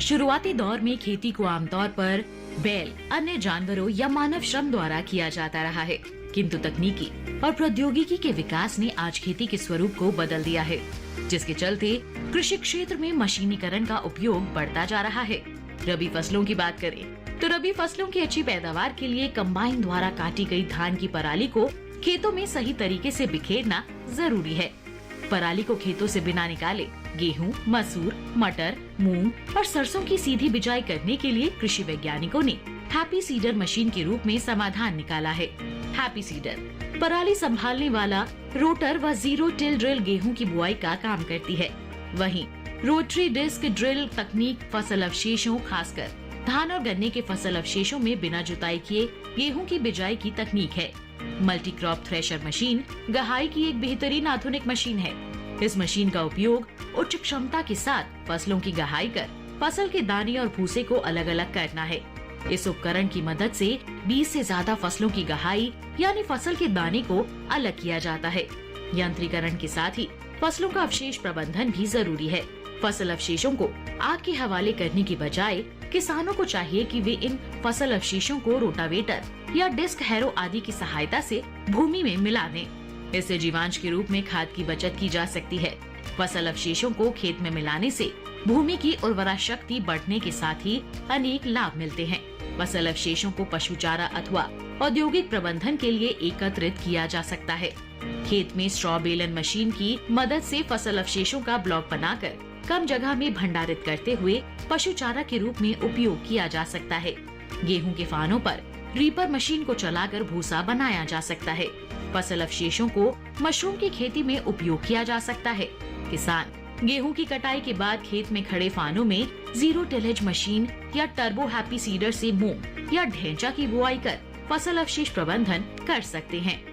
शुरुआती दौर में खेती को आमतौर पर बैल, अन्य जानवरों या मानव श्रम द्वारा किया जाता रहा है, किंतु तकनीकी और प्रौद्योगिकी के विकास ने आज खेती के स्वरूप को बदल दिया है, जिसके चलते कृषि क्षेत्र में मशीनीकरण का उपयोग बढ़ता जा रहा है। रबी फसलों की बात करें तो रबी फसलों की अच्छी पैदावार के लिए कंबाइन द्वारा काटी गई धान की पराली को खेतों में सही तरीके से बिखेरना जरूरी है। पराली को खेतों से बिना निकाले गेहूं, मसूर, मटर, मूंग और सरसों की सीधी बिजाई करने के लिए कृषि वैज्ञानिकों ने हैप्पी सीडर मशीन के रूप में समाधान निकाला है। हैप्पी सीडर पराली संभालने वाला रोटर व जीरो टिल ड्रिल गेहूं की बुआई का काम करती है। वहीं रोटरी डिस्क ड्रिल तकनीक फसल अवशेषों, खासकर धान और गन्ने के फसल अवशेषों में बिना जुताई किए गेहूं की बिजाई की तकनीक है। मल्टी क्रॉप थ्रेशर मशीन गहाई की एक बेहतरीन आधुनिक मशीन है। इस मशीन का उपयोग उच्च क्षमता के साथ फसलों की गहाई कर फसल के दाने और भूसे को अलग अलग करना है। इस उपकरण की मदद से 20 से ज्यादा फसलों की गहाई यानी फसल के दाने को अलग किया जाता है। यंत्रीकरण के साथ ही फसलों का अवशेष प्रबंधन भी जरूरी है। फसल अवशेषों को आग के हवाले करने की बजाय किसानों को चाहिए कि वे इन फसल अवशेषों को रोटावेटर या डिस्क हैरो आदि की सहायता से भूमि में मिला दें। इससे जीवांश के रूप में खाद की बचत की जा सकती है। फसल अवशेषों को खेत में मिलाने से भूमि की उर्वरा शक्ति बढ़ने के साथ ही अनेक लाभ मिलते हैं। फसल अवशेषों को पशु चारा अथवा औद्योगिक प्रबंधन के लिए एकत्रित किया जा सकता है। खेत में स्ट्रॉ बेलन मशीन की मदद से फसल अवशेषों का ब्लॉक बनाकर कम जगह में भंडारित करते हुए पशु चारा के रूप में उपयोग किया जा सकता है। गेहूं के फानों पर रीपर मशीन को चलाकर भूसा बनाया जा सकता है। फसल अवशेषों को मशरूम की खेती में उपयोग किया जा सकता है। किसान गेहूं की कटाई के बाद खेत में खड़े फानों में जीरो टिलेज मशीन या टर्बो हैप्पी सीडर से मूंग या ढेंचा की बुआई कर फसल अवशेष प्रबंधन कर सकते हैं।